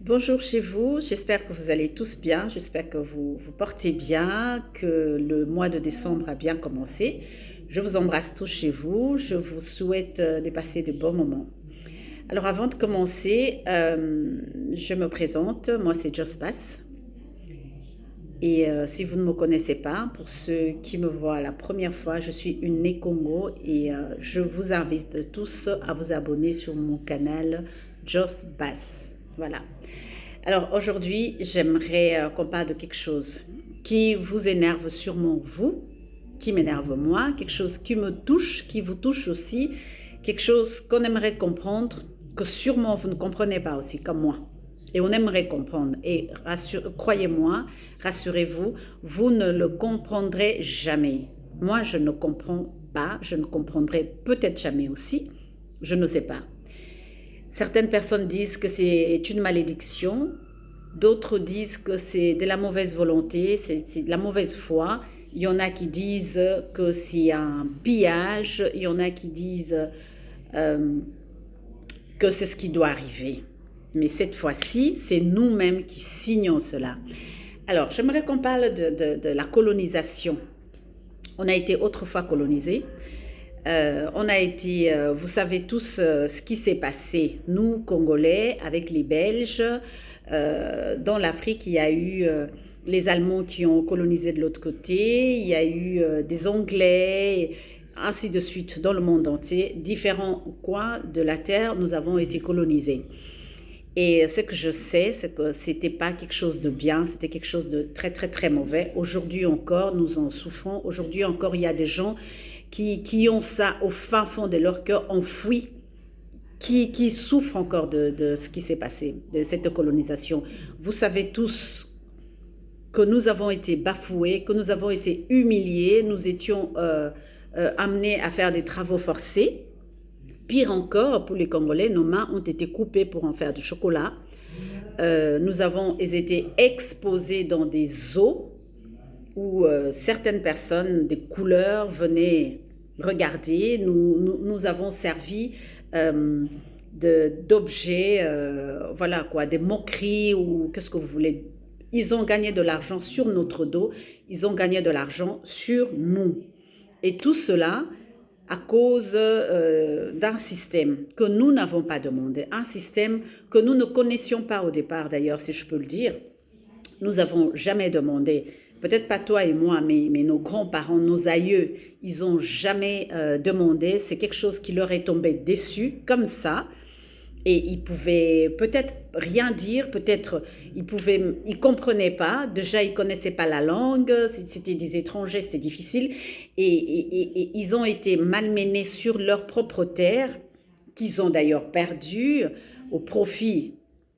Bonjour chez vous, j'espère que vous allez tous bien, j'espère que vous vous portez bien, que le mois de décembre a bien commencé. Je vous embrasse tous chez vous, je vous souhaite de passer de bons moments. Alors avant de commencer, je me présente, moi c'est Joss Bass. Et si vous ne me connaissez pas, pour ceux qui me voient la première fois, je suis une née Congo et je vous invite tous à vous abonner sur mon canal Joss Bass. Voilà. Alors aujourd'hui, j'aimerais qu'on parle de quelque chose qui vous énerve sûrement vous, qui m'énerve moi, quelque chose qui me touche, qui vous touche aussi, quelque chose qu'on aimerait comprendre, que sûrement vous ne comprenez pas aussi, comme moi. Et on aimerait comprendre. Et croyez-moi, rassurez-vous, vous ne le comprendrez jamais. Moi, je ne comprends pas, je ne comprendrai peut-être jamais aussi, je ne sais pas. Certaines personnes disent que c'est une malédiction, d'autres disent que c'est de la mauvaise volonté, c'est de la mauvaise foi. Il y en a qui disent que c'est un pillage, il y en a qui disent euh, que c'est ce qui doit arriver. Mais cette fois-ci, c'est nous-mêmes qui signons cela. Alors, j'aimerais qu'on parle de la colonisation. On a été autrefois colonisés. On a été, vous savez tous ce qui s'est passé, nous, Congolais, avec les Belges. Dans l'Afrique, il y a eu les Allemands qui ont colonisé de l'autre côté, il y a eu des Anglais, ainsi de suite, dans le monde entier. Différents coins de la Terre, nous avons été colonisés. Et ce que je sais, c'est que c'était pas quelque chose de bien, c'était quelque chose de très, très, très mauvais. Aujourd'hui encore, nous en souffrons. Aujourd'hui encore, il y a des gens qui ont ça au fin fond de leur cœur enfoui, qui souffrent encore de ce qui s'est passé, de cette colonisation. Vous savez tous que nous avons été bafoués, que nous avons été humiliés, nous étions amenés à faire des travaux forcés. Pire encore, pour les Congolais, nos mains ont été coupées pour en faire du chocolat. Nous avons été exposés dans des eaux où certaines personnes, des couleurs, venaient regarder. Nous avons servi d'objets, voilà quoi, des moqueries ou qu'est-ce que vous voulez. Ils ont gagné de l'argent sur notre dos, ils ont gagné de l'argent sur nous. Et tout cela à cause d'un système que nous n'avons pas demandé, un système que nous ne connaissions pas au départ d'ailleurs, si je peux le dire. Nous n'avons jamais demandé, peut-être pas toi et moi, mais nos grands-parents, nos aïeux, ils n'ont jamais demandé. C'est quelque chose qui leur est tombé dessus, comme ça. Et ils pouvaient peut-être rien dire, peut-être ils comprenaient pas. Déjà, ils connaissaient pas la langue. C'était des étrangers, c'était difficile. Et ils ont été malmenés sur leur propre terre, qu'ils ont d'ailleurs perdu au profit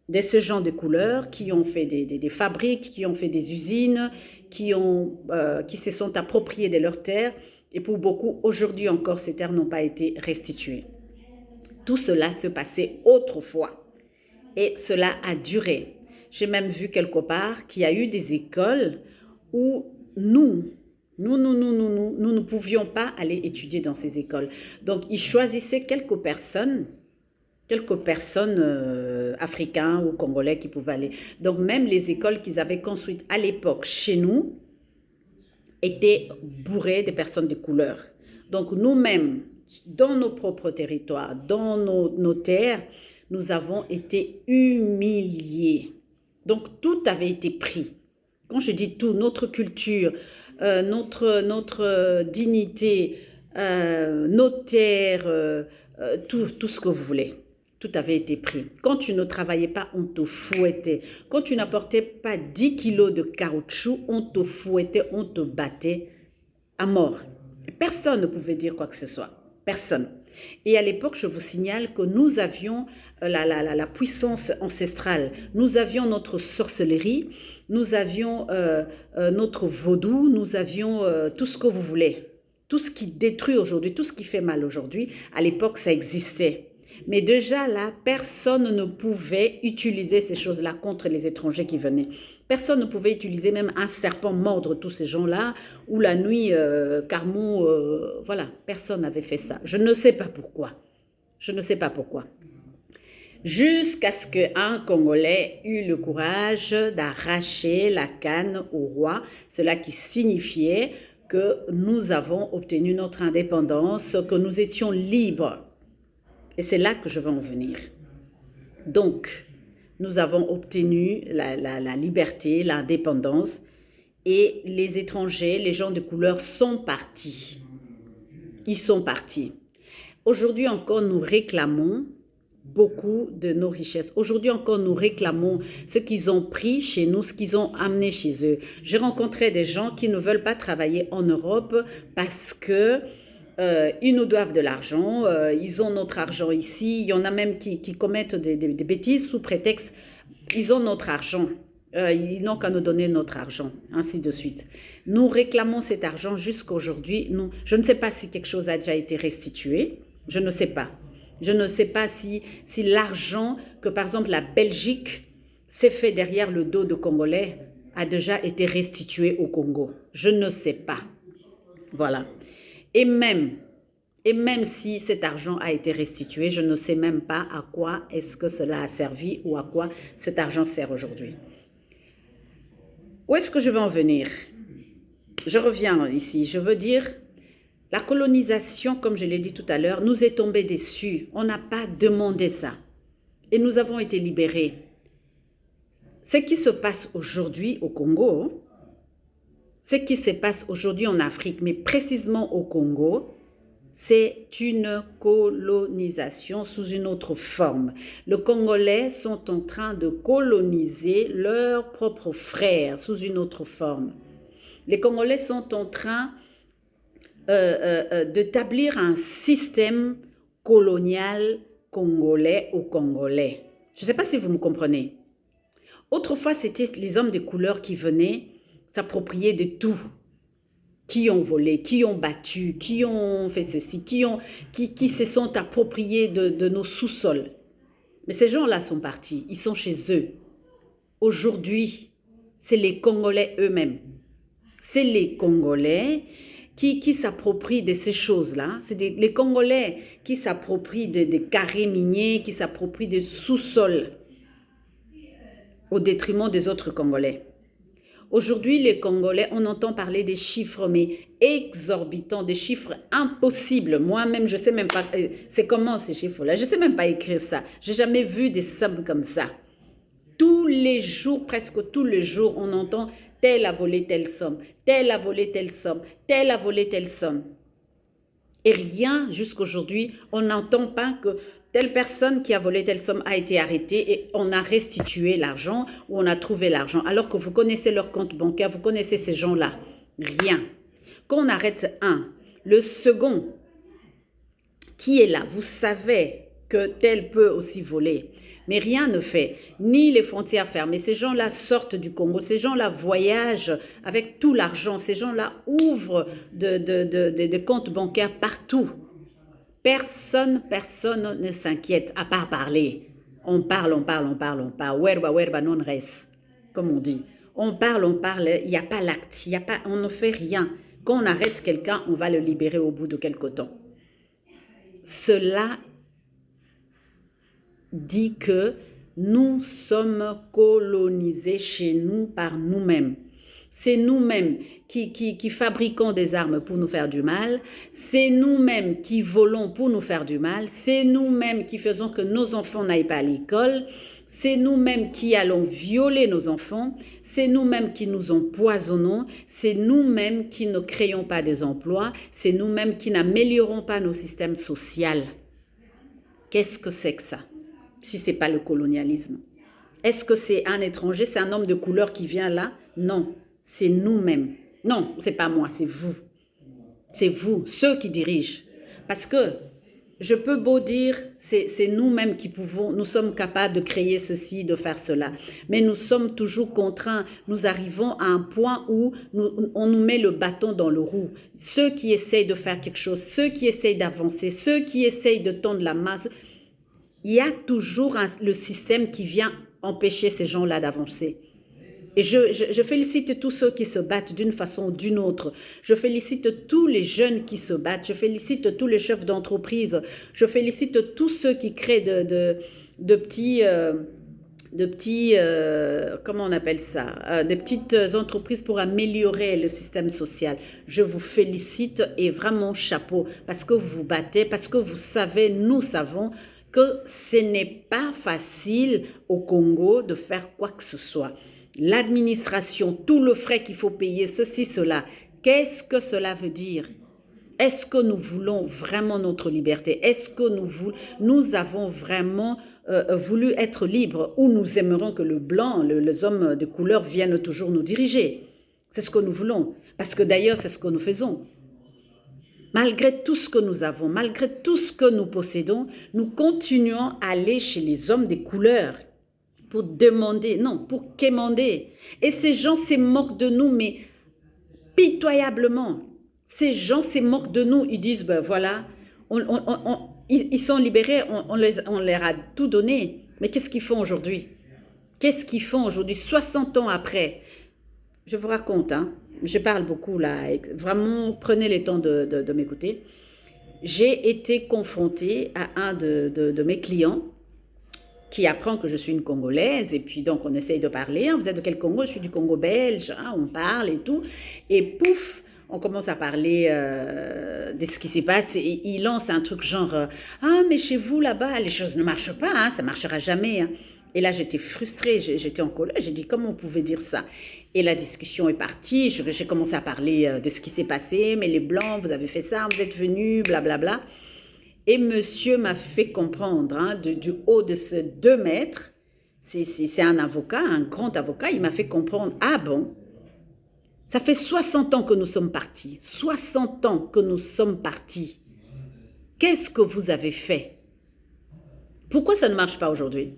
de ce genre de couleurs, qui ont fait des fabriques, qui ont fait des usines, qui se sont appropriés de leurs terres. Et pour beaucoup, aujourd'hui encore, ces terres n'ont pas été restituées. Tout cela se passait autrefois et cela a duré. J'ai même vu quelque part qu'il y a eu des écoles où nous ne pouvions pas aller étudier dans ces écoles. Donc, ils choisissaient quelques personnes africains ou congolais qui pouvaient aller. Donc, même les écoles qu'ils avaient construites à l'époque chez nous étaient bourrées de personnes de couleur. Donc, nous-mêmes, dans nos propres territoires, dans nos terres, nous avons été humiliés. Donc, tout avait été pris. Quand je dis tout, notre culture, notre dignité, nos terres, tout ce que vous voulez. Tout avait été pris. Quand tu ne travaillais pas, on te fouettait. Quand tu n'apportais pas 10 kilos de caoutchouc, on te fouettait, on te battait à mort. Personne ne pouvait dire quoi que ce soit. Personne. Et à l'époque, je vous signale que nous avions la puissance ancestrale. Nous avions notre sorcellerie, nous avions notre vaudou, nous avions tout ce que vous voulez. Tout ce qui détruit aujourd'hui, tout ce qui fait mal aujourd'hui, à l'époque, ça existait. Mais déjà là, personne ne pouvait utiliser ces choses-là contre les étrangers qui venaient. Personne ne pouvait utiliser même un serpent mordre tous ces gens-là, ou la nuit, Carmon, voilà, personne n'avait fait ça. Je ne sais pas pourquoi. Je ne sais pas pourquoi. jusqu'à ce qu'un Congolais eut le courage d'arracher la canne au roi, cela qui signifiait que nous avons obtenu notre indépendance, que nous étions libres. Et c'est là que je veux en venir. Donc, nous avons obtenu la liberté, l'indépendance, et les étrangers, les gens de couleur sont partis. Ils sont partis. Aujourd'hui encore, nous réclamons beaucoup de nos richesses. Aujourd'hui encore, nous réclamons ce qu'ils ont pris chez nous, ce qu'ils ont amené chez eux. J'ai rencontré des gens qui ne veulent pas travailler en Europe parce que ils nous doivent de l'argent, ils ont notre argent ici. Il y en a même qui commettent des bêtises sous prétexte ils ont notre argent. Ils n'ont qu'à nous donner notre argent, ainsi de suite. Nous réclamons cet argent jusqu'aujourd'hui. Je ne sais pas si quelque chose a déjà été restitué. Je ne sais pas. Je ne sais pas si l'argent que, par exemple, la Belgique s'est fait derrière le dos de Congolais a déjà été restitué au Congo. Je ne sais pas. Voilà. Et même si cet argent a été restitué, je ne sais même pas à quoi est-ce que cela a servi ou à quoi cet argent sert aujourd'hui. Où est-ce que je veux en venir? Je reviens ici. Je veux dire, la colonisation, comme je l'ai dit tout à l'heure, nous est tombée dessus. On n'a pas demandé ça. Et nous avons été libérés. Ce qui se passe aujourd'hui au Congo, ce qui se passe aujourd'hui en Afrique, mais précisément au Congo, c'est une colonisation sous une autre forme. Les Congolais sont en train de coloniser leurs propres frères sous une autre forme. Les Congolais sont en train d'établir un système colonial congolais aux Congolais. Je ne sais pas si vous me comprenez. Autrefois, c'était les hommes de couleur qui venaient s'approprier de tout. Qui ont volé, qui ont battu, qui ont fait ceci, qui se sont appropriés de nos sous-sols. Mais ces gens-là sont partis, ils sont chez eux. Aujourd'hui, c'est les Congolais eux-mêmes. C'est les Congolais qui s'approprient de ces choses-là. C'est les Congolais qui s'approprient des carrés miniers, qui s'approprient des sous-sols au détriment des autres Congolais. Aujourd'hui, les Congolais, on entend parler des chiffres, mais exorbitants, des chiffres impossibles. Moi-même, je ne sais même pas, c'est comment ces chiffres-là? Je ne sais même pas écrire ça. Je n'ai jamais vu des sommes comme ça. Tous les jours, presque tous les jours, on entend tel a volé telle somme, tel a volé telle somme, tel a volé telle somme. Et rien, jusqu'aujourd'hui, on n'entend pas que telle personne qui a volé telle somme a été arrêtée et on a restitué l'argent ou on a trouvé l'argent. Alors que vous connaissez leur compte bancaire, vous connaissez ces gens-là. Rien. Quand on arrête un, le second qui est là, vous savez que tel peut aussi voler. Mais rien ne fait, ni les frontières fermées. Ces gens-là sortent du Congo, ces gens-là voyagent avec tout l'argent, ces gens-là ouvrent des comptes bancaires partout. Personne ne s'inquiète à part parler. On parle. Werba, werba non res, comme on dit. On parle, il n'y a pas l'acte, on ne fait rien. Quand on arrête quelqu'un, on va le libérer au bout de quelque temps. Cela dit que nous sommes colonisés chez nous par nous-mêmes. C'est nous-mêmes qui fabriquons des armes pour nous faire du mal. C'est nous-mêmes qui volons pour nous faire du mal. C'est nous-mêmes qui faisons que nos enfants n'aillent pas à l'école. C'est nous-mêmes qui allons violer nos enfants. C'est nous-mêmes qui nous empoisonnons. C'est nous-mêmes qui ne créons pas des emplois. C'est nous-mêmes qui n'améliorons pas nos systèmes sociaux. Qu'est-ce que c'est que ça, si ce n'est pas le colonialisme? Est-ce que c'est un étranger, c'est un homme de couleur qui vient là? Non. C'est nous-mêmes. Non, c'est pas moi, c'est vous. C'est vous, ceux qui dirigent. Parce que je peux beau dire, c'est nous-mêmes qui pouvons, nous sommes capables de créer ceci, de faire cela. Mais nous sommes toujours contraints. Nous arrivons à un point où on nous met le bâton dans le roue. Ceux qui essayent de faire quelque chose, ceux qui essayent d'avancer, ceux qui essayent de tendre la masse, il y a toujours le système qui vient empêcher ces gens-là d'avancer. Et je félicite tous ceux qui se battent d'une façon ou d'une autre. Je félicite tous les jeunes qui se battent. Je félicite tous les chefs d'entreprise. Je félicite tous ceux qui créent comment on appelle ça, des petites entreprises pour améliorer le système social. Je vous félicite et vraiment chapeau parce que vous vous battez, parce que vous savez, nous savons que ce n'est pas facile au Congo de faire quoi que ce soit. L'administration, tout le frais qu'il faut payer, ceci, cela, qu'est-ce que cela veut dire? Est-ce que nous voulons vraiment notre liberté? Est-ce que nous avons vraiment voulu être libres ou nous aimerons que le blanc, les hommes de couleur viennent toujours nous diriger? C'est ce que nous voulons. Parce que d'ailleurs, c'est ce que nous faisons. Malgré tout ce que nous avons, malgré tout ce que nous possédons, nous continuons à aller chez les hommes des couleurs pour demander, non, pour quémander. Et ces gens se moquent de nous, mais pitoyablement. Ces gens se moquent de nous. Ils disent, ben voilà, ils sont libérés, on leur a tout donné. Mais qu'est-ce qu'ils font aujourd'hui? Qu'est-ce qu'ils font aujourd'hui, 60 ans après? Je vous raconte, hein, je parle beaucoup là, vraiment prenez le temps de m'écouter. J'ai été confrontée à un de mes clients qui apprend que je suis une Congolaise, et puis donc on essaye de parler, hein, vous êtes de quel Congo? Je suis du Congo belge, hein, on parle et tout, et pouf, on commence à parler de ce qui se passe, et il lance un truc genre, ah mais chez vous là-bas, les choses ne marchent pas, hein, ça ne marchera jamais. Hein. Et là j'étais frustrée, j'étais en colère, j'ai dit comment on pouvait dire ça? Et la discussion est partie, j'ai commencé à parler de ce qui s'est passé, mais les Blancs, vous avez fait ça, vous êtes venus, blablabla. Et monsieur m'a fait comprendre, hein, du haut de ces 2 mètres, c'est un avocat, un grand avocat, il m'a fait comprendre, ah bon, ça fait 60 ans que nous sommes partis, 60 ans que nous sommes partis. Qu'est-ce que vous avez fait? Pourquoi ça ne marche pas aujourd'hui?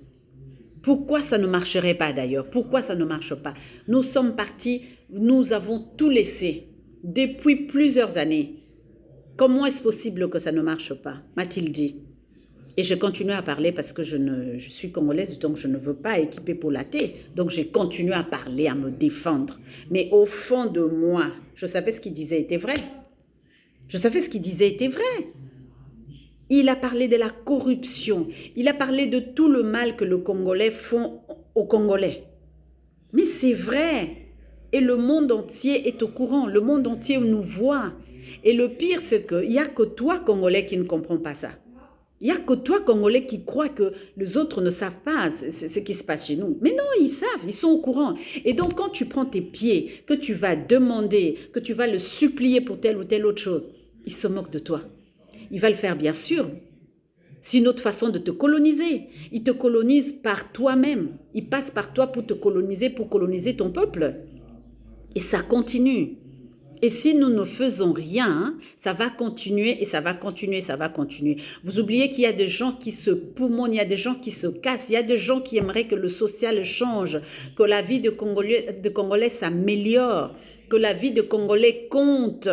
Pourquoi ça ne marcherait pas d'ailleurs? Pourquoi ça ne marche pas? Nous sommes partis, nous avons tout laissé depuis plusieurs années. Comment est-ce possible que ça ne marche pas? M'a-t-il dit. Et je continue à parler parce que je suis congolaise, donc je ne veux pas équiper pour la thé. Donc j'ai continué à parler, à me défendre. Mais au fond de moi, je savais ce qu'il disait était vrai. Je savais ce qu'il disait était vrai. Il a parlé de la corruption. Il a parlé de tout le mal que les Congolais font aux Congolais. Mais c'est vrai. Et le monde entier est au courant. Le monde entier nous voit. Et le pire, c'est qu'il n'y a que toi, Congolais, qui ne comprends pas ça. Il n'y a que toi, Congolais, qui crois que les autres ne savent pas ce qui se passe chez nous. Mais non, ils savent, ils sont au courant. Et donc, quand tu prends tes pieds, que tu vas demander, que tu vas le supplier pour telle ou telle autre chose, ils se moquent de toi. Il va le faire, bien sûr. C'est une autre façon de te coloniser. Il te colonise par toi-même. Il passe par toi pour te coloniser, pour coloniser ton peuple. Et ça continue. Et si nous ne faisons rien, ça va continuer et ça va continuer, ça va continuer. Vous oubliez qu'il y a des gens qui se poumonent, il y a des gens qui se cassent, il y a des gens qui aimeraient que le social change, que la vie de Congolais s'améliore, que la vie de Congolais compte.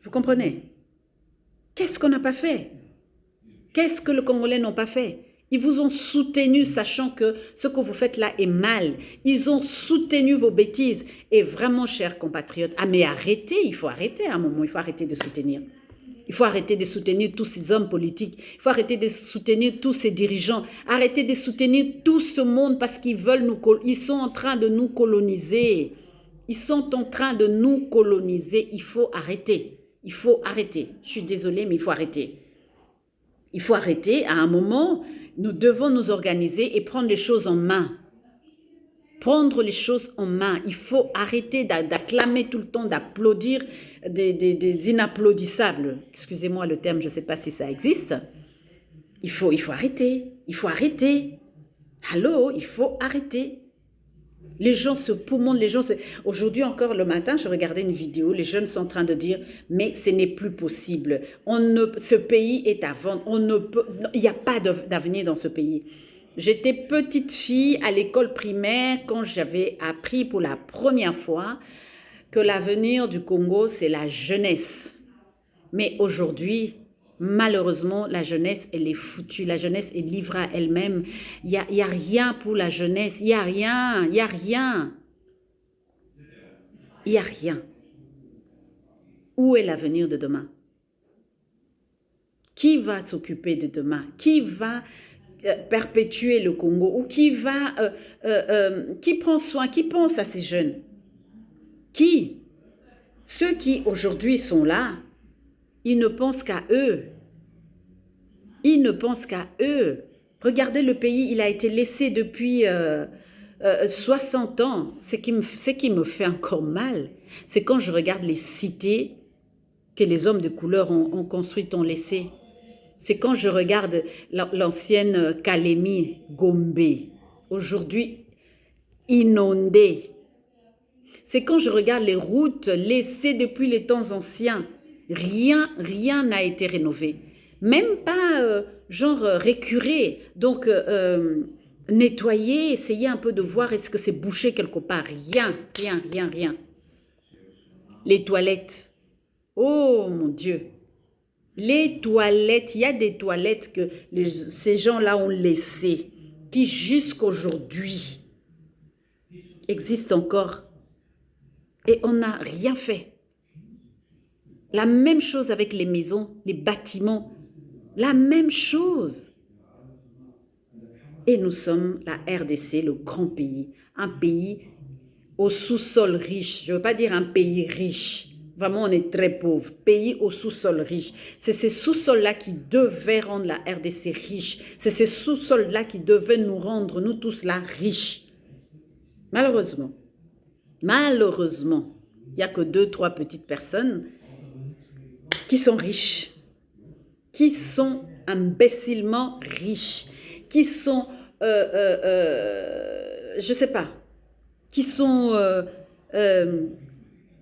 Vous comprenez? Qu'est-ce qu'on n'a pas fait? Qu'est-ce que les Congolais n'ont pas fait? Ils vous ont soutenu, sachant que ce que vous faites là est mal. Ils ont soutenu vos bêtises. Et vraiment, chers compatriotes, ah mais arrêtez, il faut arrêter à un moment, il faut arrêter de soutenir. Il faut arrêter de soutenir tous ces hommes politiques. Il faut arrêter de soutenir tous ces dirigeants. Arrêter de soutenir tout ce monde parce qu'ils veulent ils sont en train de nous coloniser. Ils sont en train de nous coloniser. Il faut arrêter. Il faut arrêter. Je suis désolée, mais il faut arrêter. Il faut arrêter. À un moment, nous devons nous organiser et prendre les choses en main. Prendre les choses en main. Il faut arrêter d'acclamer tout le temps, d'applaudir des inapplaudissables. Excusez-moi le terme, je ne sais pas si ça existe. Il faut arrêter. Il faut arrêter. Allô, il faut arrêter. Les gens se poumonent, les gens Aujourd'hui encore le matin, je regardais une vidéo, les jeunes sont en train de dire « mais ce n'est plus possible, ce pays est à vendre, il n'y a pas d'avenir dans ce pays ». J'étais petite fille à l'école primaire quand j'avais appris pour la première fois que l'avenir du Congo, c'est la jeunesse. Mais aujourd'hui, malheureusement, la jeunesse, elle est foutue. La jeunesse est livrée à elle-même. Il y a rien pour la jeunesse. Il n'y a rien. Il n'y a rien. Il n'y a rien. Où est l'avenir de demain? Qui va s'occuper de demain? perpétuer le Congo ou qui va, qui prend soin, qui pense à ces jeunes? Qui? Ceux qui aujourd'hui sont là, ils ne pensent qu'à eux. Ils ne pensent qu'à eux. Regardez le pays, il a été laissé depuis 60 ans. Ce qui me fait encore mal, c'est quand je regarde les cités que les hommes de couleur ont construites, ont laissées. C'est quand je regarde l'ancienne Kalemi, Gombe, aujourd'hui inondée. C'est quand je regarde les routes laissées depuis les temps anciens. Rien n'a été rénové. Même pas récurer. Donc, nettoyer, essayer un peu de voir est-ce que c'est bouché quelque part. Rien. Les toilettes. Oh mon Dieu. Les toilettes, il y a des toilettes que ces gens-là ont laissées, qui jusqu'aujourd'hui existent encore. Et on n'a rien fait. La même chose avec les maisons, les bâtiments. La même chose. Et nous sommes la RDC, le grand pays. Un pays au sous-sol riche. Je ne veux pas dire un pays riche. Vraiment, on est très pauvre. Pays au sous-sol riche. C'est ces sous-sols-là qui devaient rendre la RDC riche. C'est ces sous-sols-là qui devaient nous rendre, nous tous là, riches. Malheureusement, il n'y a que 2-3 petites personnes qui sont riches, qui sont imbécilement riches, qui sont, je ne sais pas, qui sont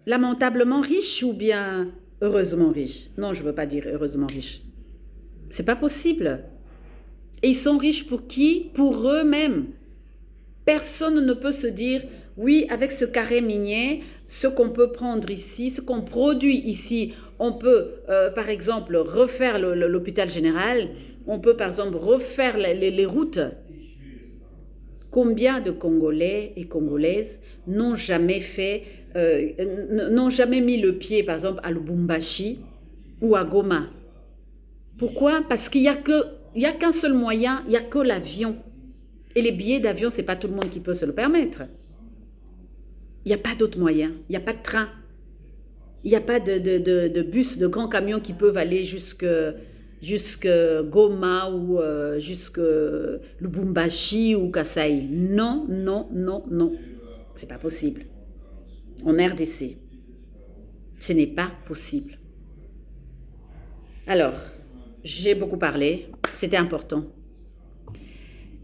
lamentablement riches ou bien heureusement riches. Non, je ne veux pas dire heureusement riches. Ce n'est pas possible. Et ils sont riches pour qui? Pour eux-mêmes. Personne ne peut se dire, oui, avec ce carré minier, ce qu'on peut prendre ici, ce qu'on produit ici, on peut, par exemple, refaire l'hôpital général, on peut, par exemple, refaire les routes. Combien de Congolais et Congolaises n'ont jamais fait, n'ont jamais mis le pied, par exemple, à Lubumbashi ou à Goma? Pourquoi? Parce qu'il n'y a qu'un seul moyen, il n'y a que l'avion. Et les billets d'avion, ce n'est pas tout le monde qui peut se le permettre. Il n'y a pas d'autre moyen. Il n'y a pas de train. Il n'y a pas de bus, de grands camions qui peuvent aller jusque Goma ou jusque Lubumbashi ou Kasai. Non. Ce n'est pas possible. En RDC, ce n'est pas possible. Alors, j'ai beaucoup parlé. C'était important.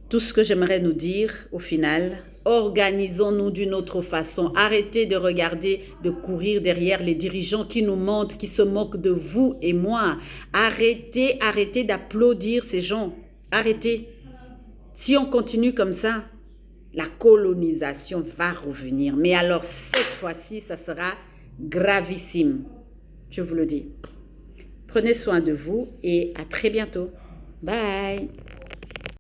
Tout ce que j'aimerais nous dire, au final, organisons-nous d'une autre façon. Arrêtez de regarder, de courir derrière les dirigeants qui nous mentent, qui se moquent de vous et moi. Arrêtez d'applaudir ces gens. Arrêtez. Si on continue comme ça, la colonisation va revenir. Mais alors, cette fois-ci, ça sera gravissime. Je vous le dis. Prenez soin de vous et à très bientôt. Bye.